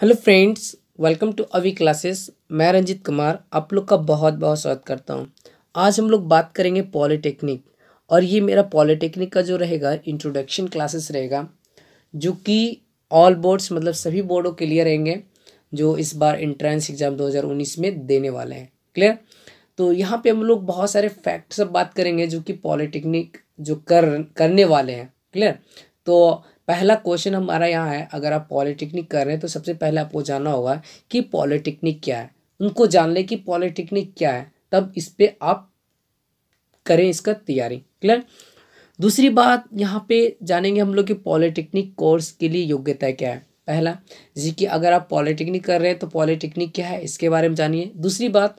Hello friends, welcome to अवी classes. मैं रंजित कुमार आप लोग का बहुत बहुत स्वागत करता हूं। आज हम लोग बात करेंगे पॉलिटेक्निक, और ये मेरा पॉलिटेक्निक का जो रहेगा इंट्रोडक्शन क्लासेस रहेगा, जो कि ऑल बोर्ड्स मतलब सभी बोर्डों के लिए रहेंगे जो इस बार एंट्रेंस एग्जाम 2019 में देने वाले हैं। क्लियर? तो यहाँ पे हम लोग बहुत सारे फैक्ट सब बात करेंगे जो कि पॉलिटेक्निक जो करने वाले हैं। क्लियर? तो पहला क्वेश्चन हमारा यहाँ है, अगर आप पॉलिटेक्निक कर रहे हैं तो सबसे पहले आपको जानना होगा कि पॉलिटेक्निक क्या है। उनको जान ले कि पॉलिटेक्निक क्या है, तब इस पे आप करें इसका तैयारी। क्लियर? दूसरी बात यहाँ पे जानेंगे हम लोग कि पॉलिटेक्निक कोर्स के लिए योग्यता क्या है। पहला, जैसे कि अगर आप पॉलिटेक्निक कर रहे हैं तो पॉलिटेक्निक क्या है इसके बारे में जानिए। दूसरी बात,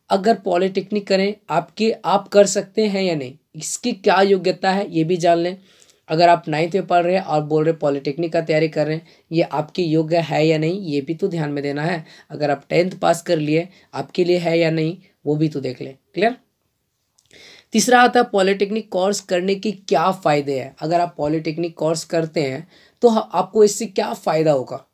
अगर पॉलिटेक्निक करें आप कर सकते हैं या नहीं, इसकी क्या योग्यता है ये भी जान लें। अगर आप 9th में पढ़ रहे हैं और बोल रहे पॉलिटेक्निक का तैयारी कर रहे हैं, ये आपके योग्य है या नहीं ये भी तो ध्यान में देना है। अगर आप 10th पास कर लिए, आपके लिए है या नहीं वो भी तो देख लें। क्लियर? तीसरा आता है पॉलिटेक्निक कोर्स करने की क्या फ़ायदे हैं। अगर आप पॉलिटेक्निक कोर्स करते हैं तो आपको इससे क्या फ़ायदा होगा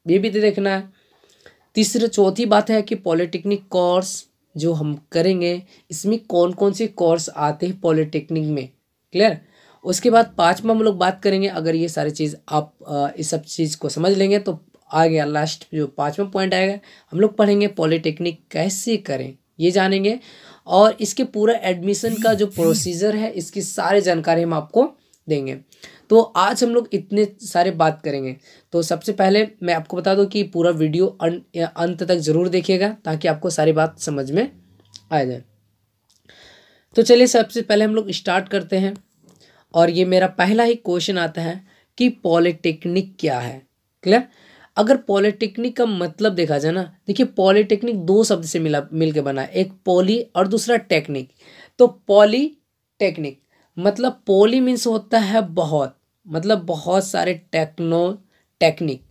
ये भी तो देखना है। चौथी बात है कि पॉलिटेक्निक कोर्स जो हम करेंगे इसमें कौन कौन से कोर्स आते हैं पॉलिटेक्निक में। क्लियर? उसके बाद पांचवा हम लोग बात करेंगे, अगर ये सारी चीज़ आप इस सब चीज़ को समझ लेंगे तो आ गया लास्ट जो पांचवा पॉइंट आएगा, हम लोग पढ़ेंगे पॉलिटेक्निक कैसे करें ये जानेंगे, और इसके पूरा एडमिशन का जो प्रोसीजर है इसकी सारी जानकारी हम आपको देंगे। तो आज हम लोग इतने सारे बात करेंगे। तो सबसे पहले मैं आपको बता दूं कि पूरा वीडियो अंत तक ज़रूर देखिएगा ताकि आपको सारी बात समझ में आ जाए। तो चलिए सबसे पहले हम लोग स्टार्ट करते हैं, और ये मेरा पहला ही क्वेश्चन आता है कि पॉलिटेक्निक क्या है। क्लियर? अगर पॉलिटेक्निक का मतलब देखा जाए ना, देखिए पॉलिटेक्निक दो शब्द से मिल के बना है, एक पॉली और दूसरा टेक्निक। तो पॉलिटेक्निक मतलब पॉली मीन्स होता है बहुत, मतलब बहुत सारे टेक्निक।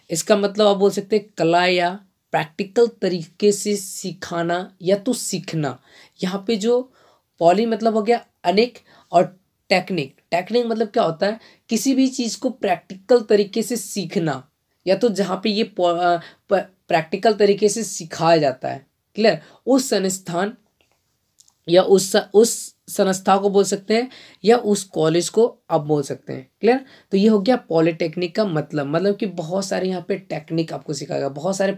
इसका मतलब आप बोल सकते हैं कला या प्रैक्टिकल तरीके से सिखाना या तो सीखना। यहाँ पे जो पॉली मतलब हो गया अनेक, और टेक्निक मतलब क्या होता है, किसी भी चीज़ को प्रैक्टिकल तरीके से सीखना, या तो जहाँ पे ये प्रैक्टिकल तरीके से सिखाया जाता है। क्लियर? उस संस्थान या उस संस्था को बोल सकते हैं, या उस कॉलेज को आप बोल सकते हैं। क्लियर? तो ये हो गया पॉलिटेक्निक का मतलब कि बहुत सारे यहाँ पे टेक्निक आपको सिखाएगा, बहुत सारे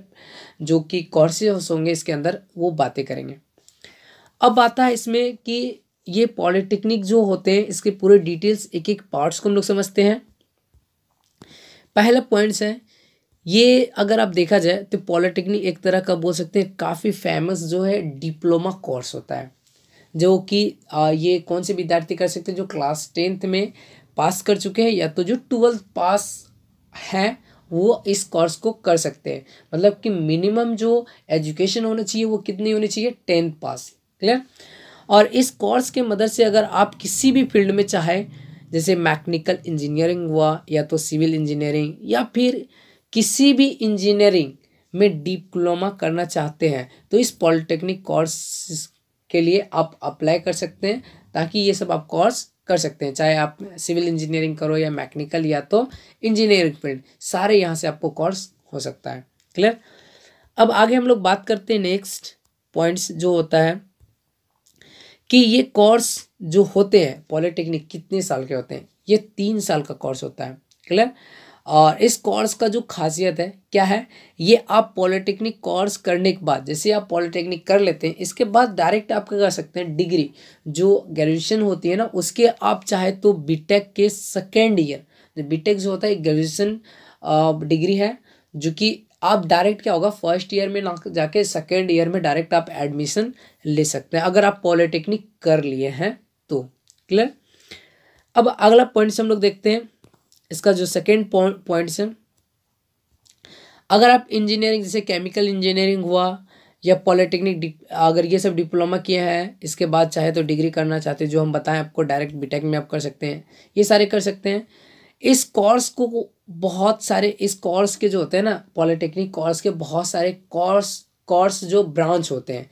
जो कि कोर्सेज होंगे इसके अंदर वो बातें करेंगे। अब आता है इसमें कि ये पॉलिटेक्निक जो होते हैं इसके पूरे डिटेल्स एक एक पार्ट्स को हम लोग समझते हैं। पहला पॉइंट्स है ये, अगर आप देखा जाए तो पॉलिटेक्निक एक तरह का बोल सकते हैं काफ़ी फेमस जो है डिप्लोमा कोर्स होता है, जो कि ये कौन से विद्यार्थी कर सकते हैं, जो क्लास 10th में पास कर चुके हैं या तो जो 12th पास हैं वो इस कोर्स को कर सकते हैं। मतलब कि मिनिमम जो एजुकेशन होना चाहिए वो कितनी होनी चाहिए, 10th पास। क्लियर? और इस कोर्स के मदद से अगर आप किसी भी फील्ड में चाहे, जैसे मैकेनिकल इंजीनियरिंग हुआ या तो सिविल इंजीनियरिंग या फिर किसी भी इंजीनियरिंग में डिप्लोमा करना चाहते हैं तो इस पॉलिटेक्निक कोर्स के लिए आप अप्लाई कर सकते हैं, ताकि ये सब आप कोर्स कर सकते हैं। चाहे आप सिविल इंजीनियरिंग करो या मैकेनिकल या तो इंजीनियरिंग फील्ड, सारे यहाँ से आपको कोर्स हो सकता है। क्लियर? अब आगे हम लोग बात करते हैं नेक्स्ट पॉइंट्स जो होता है कि ये कोर्स जो होते हैं पॉलिटेक्निक कितने साल के होते हैं। ये 3 साल का कोर्स होता है। क्लियर? और इस कोर्स का जो खासियत है क्या है, ये आप पॉलिटेक्निक कोर्स करने के बाद, जैसे आप पॉलिटेक्निक कर लेते हैं इसके बाद डायरेक्ट आप क्या कर सकते हैं, डिग्री जो ग्रेजुएशन होती है ना उसके आप चाहे तो बीटेक के सेकेंड ईयर, बीटेक जो होता है ग्रेजुएशन डिग्री है, जो कि आप डायरेक्ट क्या होगा फर्स्ट ईयर में ना जाके सेकेंड ईयर में डायरेक्ट आप एडमिशन ले सकते हैं अगर आप पॉलिटेक्निक कर लिए हैं तो। क्लियर? अब अगला पॉइंट हम लोग देखते हैं, इसका जो सेकेंड पॉइंट्स है, अगर आप इंजीनियरिंग जैसे केमिकल इंजीनियरिंग हुआ या पॉलिटेक्निक अगर ये सब डिप्लोमा किए हैं, इसके बाद चाहे तो डिग्री करना चाहते हैं जो हम बताएं आपको डायरेक्ट बीटेक में आप कर सकते हैं, ये सारे कर सकते हैं। इस कोर्स को बहुत सारे, इस कोर्स के जो होते हैं ना पॉलिटेक्निक कोर्स के बहुत सारे कोर्स जो ब्रांच होते हैं,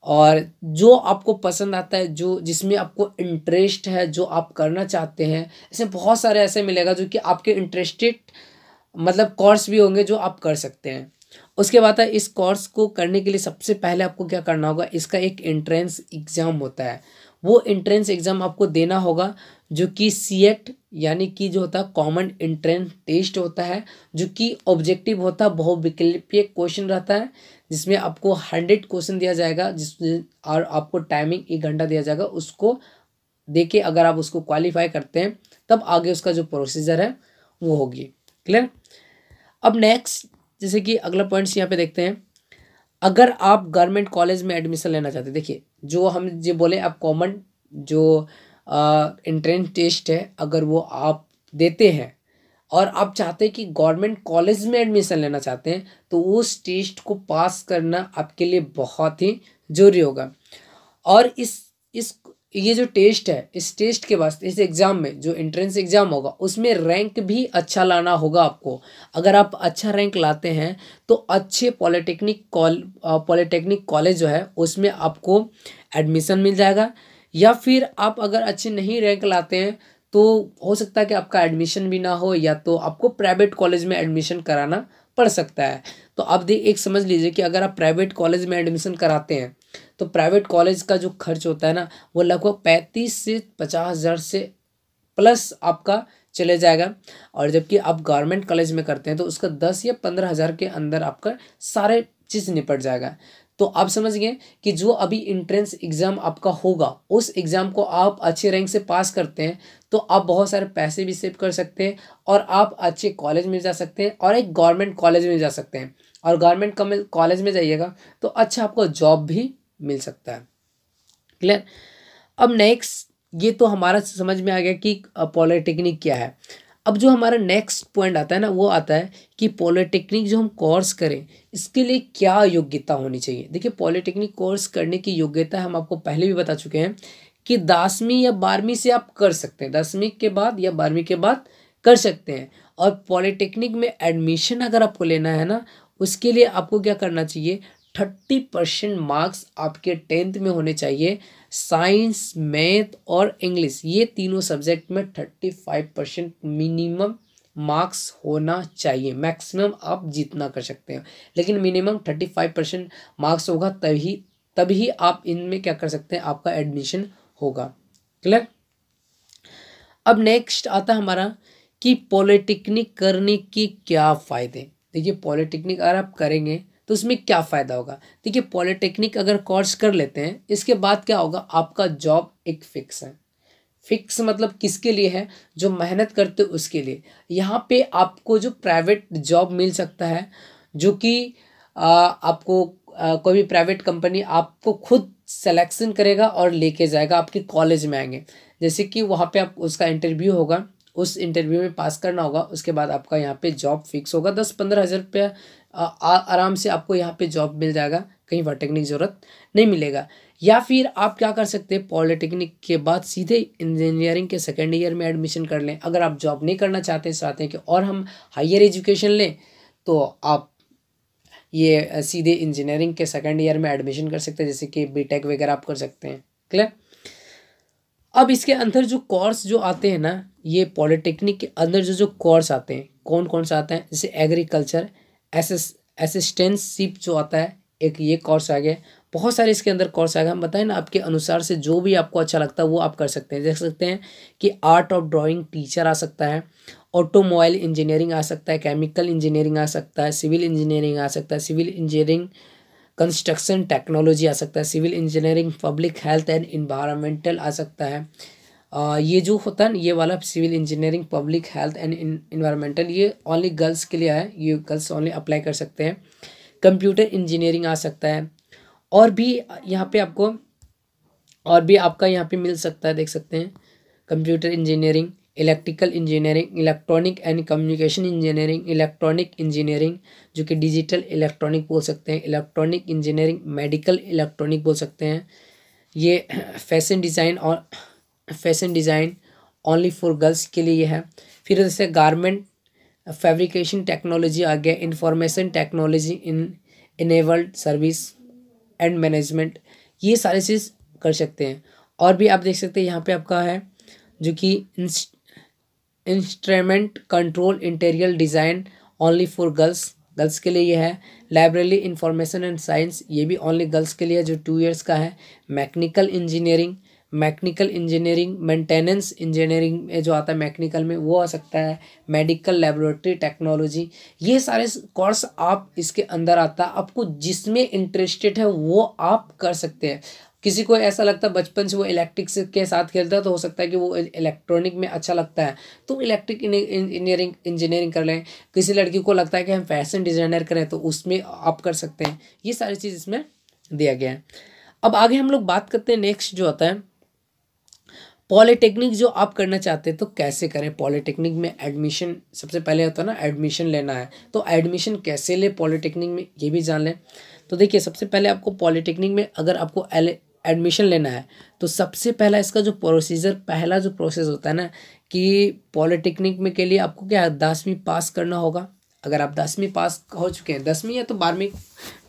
और जो आपको पसंद आता है, जो जिसमें आपको इंटरेस्ट है, जो आप करना चाहते हैं, ऐसे बहुत सारे ऐसे मिलेगा जो कि आपके इंटरेस्टेड मतलब कोर्स भी होंगे जो आप कर सकते हैं। उसके बाद है, इस कोर्स को करने के लिए सबसे पहले आपको क्या करना होगा, इसका एक एंट्रेंस एग्ज़ाम होता है। वो एंट्रेंस एग्ज़ाम आपको देना होगा, जो कि सीएट यानी कि जो होता है कॉमन एंट्रेंस टेस्ट होता है, जो कि ऑब्जेक्टिव होता है, बहुविकल्पीय क्वेश्चन रहता है, जिसमें आपको 100 क्वेश्चन दिया जाएगा, जिसमें और आपको टाइमिंग 1 घंटा दिया जाएगा। उसको देके अगर आप उसको क्वालिफाई करते हैं तब आगे उसका जो प्रोसीजर है वो होगी। क्लियर। अब नेक्स्ट जैसे कि अगला पॉइंट्स यहाँ पे देखते हैं, अगर आप गवर्नमेंट कॉलेज में एडमिशन लेना चाहते हैं, देखिए जो हम जो बोले आप कॉमन जो एंट्रेंस टेस्ट है अगर वो आप देते हैं और आप चाहते हैं कि गवर्नमेंट कॉलेज में एडमिशन लेना चाहते हैं, तो उस टेस्ट को पास करना आपके लिए बहुत ही ज़रूरी होगा। और इस ये जो टेस्ट है, इस टेस्ट के बाद इस एग्ज़ाम में जो एंट्रेंस एग्ज़ाम होगा उसमें रैंक भी अच्छा लाना होगा आपको। अगर आप अच्छा रैंक लाते हैं तो अच्छे पॉलिटेक्निक कॉलेज जो है उसमें आपको एडमिशन मिल जाएगा, या फिर आप अगर अच्छे नहीं रैंक लाते हैं तो हो सकता है कि आपका एडमिशन भी ना हो, या तो आपको प्राइवेट कॉलेज में एडमिशन कराना पड़ सकता है। तो आप एक समझ लीजिए कि अगर आप प्राइवेट कॉलेज में एडमिशन कराते हैं तो प्राइवेट कॉलेज का जो खर्च होता है ना वो लगभग 35 से 50 हज़ार से प्लस आपका चले जाएगा। और जबकि आप गवर्नमेंट कॉलेज में करते हैं तो उसका 10 या 15 हज़ार के अंदर आपका सारे चीज़ निपट जाएगा। तो आप समझ गए कि जो अभी इंट्रेंस एग्ज़ाम आपका होगा उस एग्ज़ाम को आप अच्छे रैंक से पास करते हैं तो आप बहुत सारे पैसे भी सेव कर सकते हैं, और आप अच्छे कॉलेज में जा सकते हैं और एक गवर्नमेंट कॉलेज में जा सकते हैं। और गवर्नमेंट कॉलेज में जाइएगा तो अच्छा आपको जॉब भी मिल सकता है। क्लियर। अब नेक्स्ट ये तो हमारा समझ में आ गया कि पॉलिटेक्निक क्या है। अब जो हमारा नेक्स्ट पॉइंट आता है ना वो आता है कि पॉलिटेक्निक जो हम कोर्स करें इसके लिए क्या योग्यता होनी चाहिए। देखिए पॉलिटेक्निक कोर्स करने की योग्यता हम आपको पहले भी बता चुके हैं कि 10वीं या 12वीं से आप कर सकते हैं, 10वीं के बाद या 12वीं के बाद कर सकते हैं। और पॉलिटेक्निक में एडमिशन अगर आपको लेना है ना उसके लिए आपको क्या करना चाहिए, 30% मार्क्स आपके 10th में होने चाहिए। साइंस, मैथ और इंग्लिश ये तीनों सब्जेक्ट में 35% मिनिमम मार्क्स होना चाहिए। मैक्सिमम आप जितना कर सकते हैं लेकिन मिनिमम 35% मार्क्स होगा, तभी आप इनमें क्या कर सकते हैं, आपका एडमिशन होगा। क्लियर। अब नेक्स्ट आता है हमारा कि पॉलिटेक्निक करने के क्या फ़ायदे। देखिए पॉलिटेक्निक अगर आप करेंगे तो उसमें क्या फ़ायदा होगा। देखिए पॉलिटेक्निक अगर कोर्स कर लेते हैं इसके बाद क्या होगा, आपका जॉब एक फिक्स है। फिक्स मतलब किसके लिए है, जो मेहनत करते उसके लिए। यहाँ पे आपको जो प्राइवेट जॉब मिल सकता है, जो कि आपको कोई भी प्राइवेट कंपनी आपको खुद सिलेक्शन करेगा और लेके जाएगा, आपके कॉलेज में आएंगे। जैसे कि वहाँ पे आप उसका इंटरव्यू होगा, उस इंटरव्यू में पास करना होगा, उसके बाद आपका यहाँ पे जॉब फिक्स होगा। 10-15 हज़ार रुपया आराम से आपको यहाँ पे जॉब मिल जाएगा, कहीं भटकने की ज़रूरत नहीं मिलेगा। या फिर आप क्या कर सकते हैं, पॉलिटेक्निक के बाद सीधे इंजीनियरिंग के सेकेंड ईयर में एडमिशन कर लें। अगर आप जॉब नहीं करना चाहते हैं कि और हम हायर एजुकेशन लें, तो आप ये सीधे इंजीनियरिंग के सेकेंड ईयर में एडमिशन कर सकते हैं, जैसे कि बीटेक वगैरह आप कर सकते हैं। क्लियर। अब इसके अंदर जो कोर्स जो आते हैं ना, ये पॉलिटेक्निक के अंदर जो कोर्स आते हैं कौन कौन सा आता है, जैसे एग्रीकल्चर असिस्टेंटशिप जो आता है, एक ये कोर्स आ गया। बहुत सारे इसके अंदर कोर्स आ गए, हम बताएं ना आपके अनुसार से जो भी आपको अच्छा लगता है वो आप कर सकते हैं। देख सकते हैं कि आर्ट ऑफ ड्राइंग टीचर आ सकता है, ऑटोमोबाइल इंजीनियरिंग आ सकता है, केमिकल इंजीनियरिंग आ सकता है, सिविल इंजीनियरिंग आ सकता है, सिविल इंजीनियरिंग कंस्ट्रक्शन टेक्नोलॉजी आ सकता है, civil engineering public health and environmental आ सकता है। ये जो होता है ये वाला civil engineering public health and environmental ये ओनली गर्ल्स के लिए है, ये गर्ल्स ओनली अप्लाई कर सकते हैं। कंप्यूटर इंजीनियरिंग आ सकता है, और भी यहाँ पे आपको और भी आपका यहाँ पे मिल सकता है, देख सकते हैं computer engineering, electrical engineering, electronic and communication engineering, electronic engineering जो कि डिजिटल इलेक्ट्रॉनिक बोल सकते हैं, इलेक्ट्रॉनिक इंजीनियरिंग मेडिकल इलेक्ट्रॉनिक बोल सकते हैं। ये fashion design only for girls के लिए है। फिर जैसे गारमेंट फैब्रिकेशन टेक्नोलॉजी आ गया, information technology enabled service and management, ये सारी चीज़ कर सकते हैं। और भी आप देख सकते हैं यहाँ पे आपका है जो कि instrument control, interior design only for girls, girls के लिए ये है। लाइब्रेरी इंफॉर्मेशन एंड साइंस, ये भी ओनली गर्ल्स के लिए जो 2 इयर्स का है। Mechanical engineering, mechanical engineering maintenance engineering में जो आता है मैकेनिकल में वो आ सकता है। मेडिकल लेबोरेटरी टेक्नोलॉजी, ये सारे कोर्स आप इसके अंदर आता है। आपको जिसमें इंटरेस्टेड है वो आप कर सकते हैं। किसी को ऐसा लगता है बचपन से वो इलेक्ट्रिक्स के साथ खेलता है तो हो सकता है कि वो इलेक्ट्रॉनिक में अच्छा लगता है तो इलेक्ट्रिक इंजीनियरिंग कर लें। किसी लड़की को लगता है कि हम फैशन डिज़ाइनर करें तो उसमें आप कर सकते हैं। ये सारी चीज़ इसमें दिया गया है। अब आगे हम लोग बात करते हैं नेक्स्ट जो आता है पॉलिटेक्निक। जो आप करना चाहते हैं तो कैसे करें पॉलिटेक्निक में एडमिशन। सबसे पहले होता है ना एडमिशन लेना है तो एडमिशन कैसे ले पॉलिटेक्निक में ये भी जान लें। तो देखिए सबसे पहले आपको पॉलिटेक्निक में अगर आपको एडमिशन लेना है तो सबसे पहला इसका जो प्रोसीजर पहला जो प्रोसेस होता है ना कि पॉलिटेक्निक में के लिए आपको क्या 10वीं पास करना होगा। अगर आप 10वीं पास हो चुके हैं 10वीं या तो 12वीं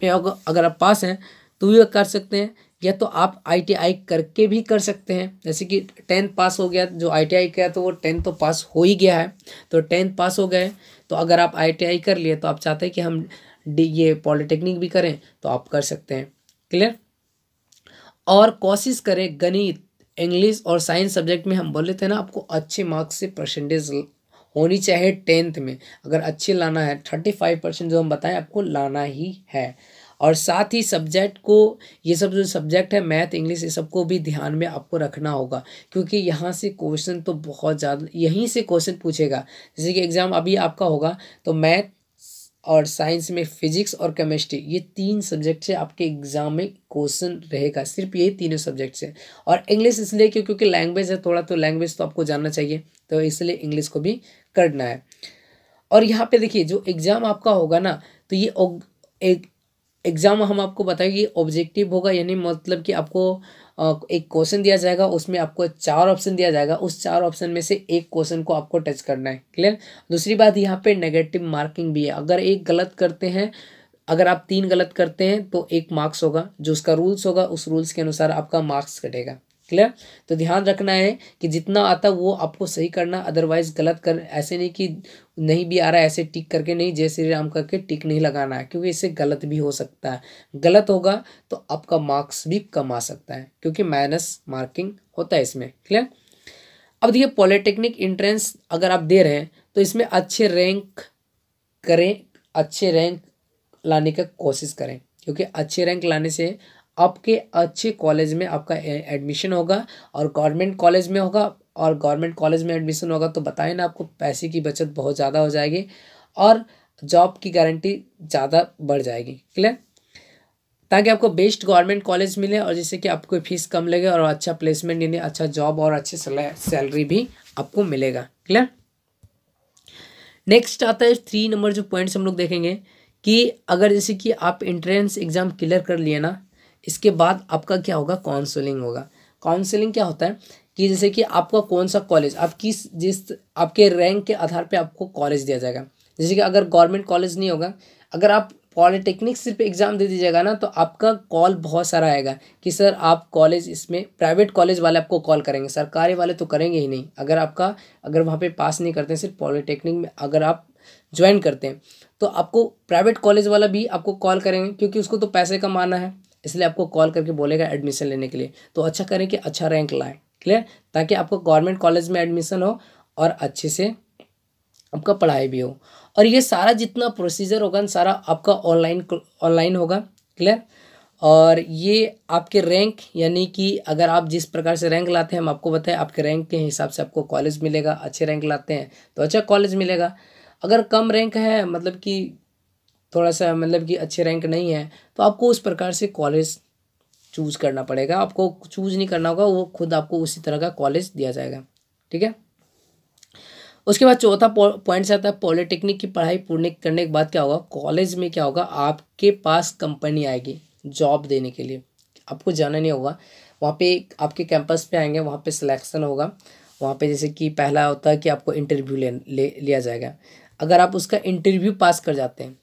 में होगा अगर आप पास हैं तो ये कर सकते हैं। या तो आप ITI करके भी कर सकते हैं। जैसे कि 10th पास हो गया जो ITI किया तो वो 10th तो पास हो ही गया है तो 10th पास हो गए तो अगर आप ITI कर लिए तो आप चाहते हैं कि हम ये पॉलिटेक्निक भी करें तो आप कर सकते हैं। क्लियर। और कोशिश करें गणित इंग्लिश और साइंस सब्जेक्ट में हम बोले थे ना आपको अच्छे मार्क्स से परसेंटेज होनी चाहिए 10th में। अगर अच्छे लाना है 35% जो हम बताएं आपको लाना ही है। और साथ ही सब्जेक्ट को ये सब जो सब्जेक्ट है मैथ इंग्लिश ये सबको भी ध्यान में आपको रखना होगा क्योंकि यहाँ से क्वेश्चन तो बहुत ज़्यादा यहीं से क्वेश्चन पूछेगा। जैसे कि एग्ज़ाम अभी आपका होगा तो मैथ और साइंस में फिजिक्स और केमिस्ट्री ये 3 सब्जेक्ट से आपके एग्जाम में क्वेश्चन रहेगा। सिर्फ यही तीनों सब्जेक्ट से। और इंग्लिश इसलिए क्योंकि लैंग्वेज है थोड़ा तो लैंग्वेज तो आपको जानना चाहिए तो इसलिए इंग्लिश को भी करना है। और यहाँ पे देखिए जो एग्ज़ाम आपका होगा ना तो ये एक एग्ज़ाम हम आपको बताएंगे ऑब्जेक्टिव होगा यानी मतलब कि आपको एक क्वेश्चन दिया जाएगा उसमें आपको 4 ऑप्शन दिया जाएगा उस 4 ऑप्शन में से एक क्वेश्चन को आपको टच करना है। क्लियर। दूसरी बात यहाँ पे नेगेटिव मार्किंग भी है। अगर एक गलत करते हैं अगर आप 3 गलत करते हैं तो 1 मार्क्स होगा जो उसका रूल्स होगा उस रूल्स के अनुसार आपका मार्क्स कटेगा। क्लियर। तो ध्यान रखना है कि जितना आता वो आपको सही करना अदरवाइज गलत कर ऐसे नहीं कि नहीं भी आ रहा है ऐसे टिक करके नहीं जय श्री राम करके टिक नहीं लगाना है क्योंकि इससे गलत भी हो सकता है। गलत होगा तो आपका मार्क्स भी कम आ सकता है क्योंकि माइनस मार्किंग होता है इसमें। क्लियर। अब देखिए पॉलिटेक्निक एंट्रेंस अगर आप दे रहे हैं तो इसमें अच्छे रैंक करें अच्छे रैंक लाने का कोशिश करें क्योंकि अच्छे रैंक लाने से आपके अच्छे कॉलेज में आपका एडमिशन होगा और गवर्नमेंट कॉलेज में होगा। और गवर्नमेंट कॉलेज में एडमिशन होगा तो बताएं ना आपको पैसे की बचत बहुत ज़्यादा हो जाएगी और जॉब की गारंटी ज़्यादा बढ़ जाएगी। क्लियर। ताकि आपको बेस्ट गवर्नमेंट कॉलेज मिले और जिससे कि आपको फीस कम लगे और अच्छा प्लेसमेंट यानी अच्छा जॉब और अच्छी सैलरी भी आपको मिलेगा। क्लियर। नेक्स्ट आता है 3 नंबर जो पॉइंट्स हम लोग देखेंगे कि अगर जैसे कि आप एंट्रेंस एग्ज़ाम क्लियर कर लिए ना इसके बाद आपका क्या होगा काउंसलिंग होगा। काउंसलिंग क्या होता है कि जैसे कि आपका कौन सा कॉलेज आप जिस आपके रैंक के आधार पे आपको कॉलेज दिया जाएगा। जैसे कि अगर गवर्नमेंट कॉलेज नहीं होगा अगर आप पॉलिटेक्निक सिर्फ एग्ज़ाम दे दीजिएगा ना तो आपका कॉल बहुत सारा आएगा कि सर आप कॉलेज इसमें प्राइवेट कॉलेज वाले आपको कॉल करेंगे सरकारी वाले तो करेंगे ही नहीं। अगर वहाँ पे पास नहीं करते हैं सिर्फ पॉलिटेक्निक में अगर आप ज्वाइन करते हैं तो आपको प्राइवेट कॉलेज वाला भी आपको कॉल करेंगे क्योंकि उसको तो पैसे कमाना है इसलिए आपको कॉल करके बोलेगा एडमिशन लेने के लिए। तो अच्छा करें कि अच्छा रैंक लाएं। क्लियर। ताकि आपको गवर्नमेंट कॉलेज में एडमिशन हो और अच्छे से आपका पढ़ाई भी हो। और ये सारा जितना प्रोसीजर होगा सारा आपका ऑनलाइन होगा। क्लियर। और ये आपके रैंक यानी कि अगर आप जिस प्रकार से रैंक लाते हैं हम आपको बताएं आपके रैंक के हिसाब से आपको कॉलेज मिलेगा। अच्छे रैंक लाते हैं तो अच्छा कॉलेज मिलेगा। अगर कम रैंक है मतलब कि थोड़ा सा मतलब कि अच्छे रैंक नहीं है तो आपको उस प्रकार से कॉलेज चूज़ करना पड़ेगा। आपको चूज़ नहीं करना होगा वो खुद आपको उसी तरह का कॉलेज दिया जाएगा। ठीक है। उसके बाद चौथा पॉइंट से आता है पॉलिटेक्निक की पढ़ाई पूर्ण करने के बाद क्या होगा कॉलेज में क्या होगा आपके पास कंपनी आएगी जॉब देने के लिए। आपको जाना नहीं होगा वहाँ पे आपके कैंपस पे आएंगे वहाँ पे सिलेक्शन होगा। वहाँ पे जैसे कि पहला होता है कि आपको इंटरव्यू लिया जाएगा। अगर आप उसका इंटरव्यू पास कर जाते हैं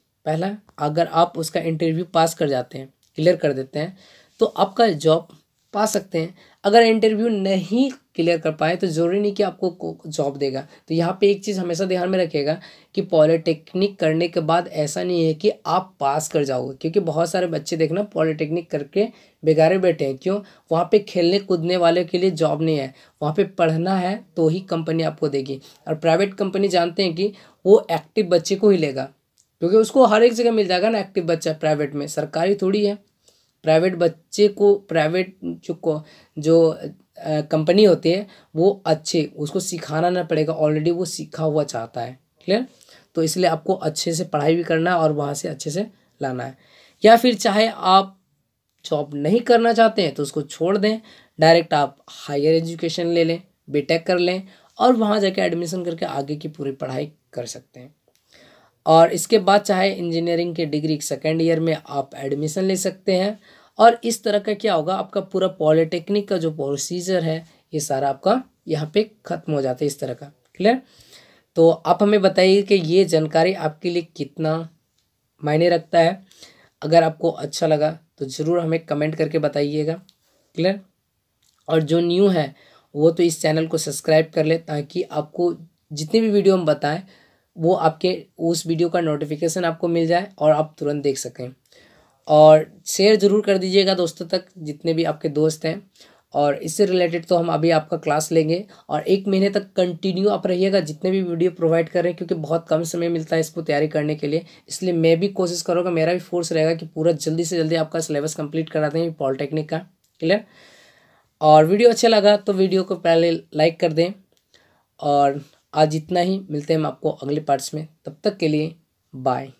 अगर आप उसका इंटरव्यू पास कर जाते हैं क्लियर कर देते हैं तो आपका जॉब पा सकते हैं। अगर इंटरव्यू नहीं क्लियर कर पाए तो ज़रूरी नहीं कि आपको जॉब देगा। तो यहाँ पे एक चीज़ हमेशा ध्यान में रखिएगा कि पॉलिटेक्निक करने के बाद ऐसा नहीं है कि आप पास कर जाओगे, क्योंकि बहुत सारे बच्चे देखना पॉलिटेक्निक करके बेगारे बैठे हैं। क्यों? वहाँ पे खेलने कूदने वाले के लिए जॉब नहीं है, वहाँ पे पढ़ना है तो ही कंपनी आपको देगी। और प्राइवेट कंपनी जानते हैं कि वो एक्टिव बच्चे को ही लेगा, क्योंकि उसको हर एक जगह मिल जाएगा ना एक्टिव बच्चा प्राइवेट में, सरकारी थोड़ी है। प्राइवेट बच्चे को प्राइवेट जो कंपनी होती है वो अच्छे उसको सिखाना ना पड़ेगा, ऑलरेडी वो सीखा हुआ चाहता है। क्लियर? तो इसलिए आपको अच्छे से पढ़ाई भी करना है और वहाँ से अच्छे से लाना है। या फिर चाहे आप जॉब नहीं करना चाहते हैं तो उसको छोड़ दें, डायरेक्ट आप हायर एजुकेशन ले लें, बीटेक कर लें और वहाँ जाके एडमिशन करके आगे की पूरी पढ़ाई कर सकते हैं। और इसके बाद चाहे इंजीनियरिंग के डिग्री सेकेंड ईयर में आप एडमिशन ले सकते हैं। और इस तरह का क्या होगा, आपका पूरा पॉलिटेक्निक का जो प्रोसीजर है ये सारा आपका यहाँ पे ख़त्म हो जाता है इस तरह का। क्लियर? तो आप हमें बताइए कि ये जानकारी आपके लिए कितना मायने रखता है। अगर आपको अच्छा लगा तो ज़रूर हमें कमेंट करके बताइएगा। क्लियर? और जो न्यू है वो तो इस चैनल को सब्सक्राइब कर ले, ताकि आपको जितनी भी वीडियो हम बताएं वो आपके उस वीडियो का नोटिफिकेशन आपको मिल जाए और आप तुरंत देख सकें। और शेयर ज़रूर कर दीजिएगा दोस्तों तक, जितने भी आपके दोस्त हैं। और इससे रिलेटेड तो हम अभी आपका क्लास लेंगे और 1 महीने तक कंटिन्यू आप रहिएगा, जितने भी वीडियो प्रोवाइड कर रहे हैं, क्योंकि बहुत कम समय मिलता है इसको तैयारी करने के लिए। इसलिए मैं भी कोशिश करूँगा, मेरा भी फोर्स रहेगा कि पूरा जल्दी से जल्दी आपका सिलेबस कंप्लीट करा दें पॉलिटेक्निक का। क्लियर? और वीडियो अच्छा लगा तो वीडियो को पहले लाइक कर दें। और आज इतना ही, मिलते हैं हम आपको अगले पार्ट्स में, तब तक के लिए बाय।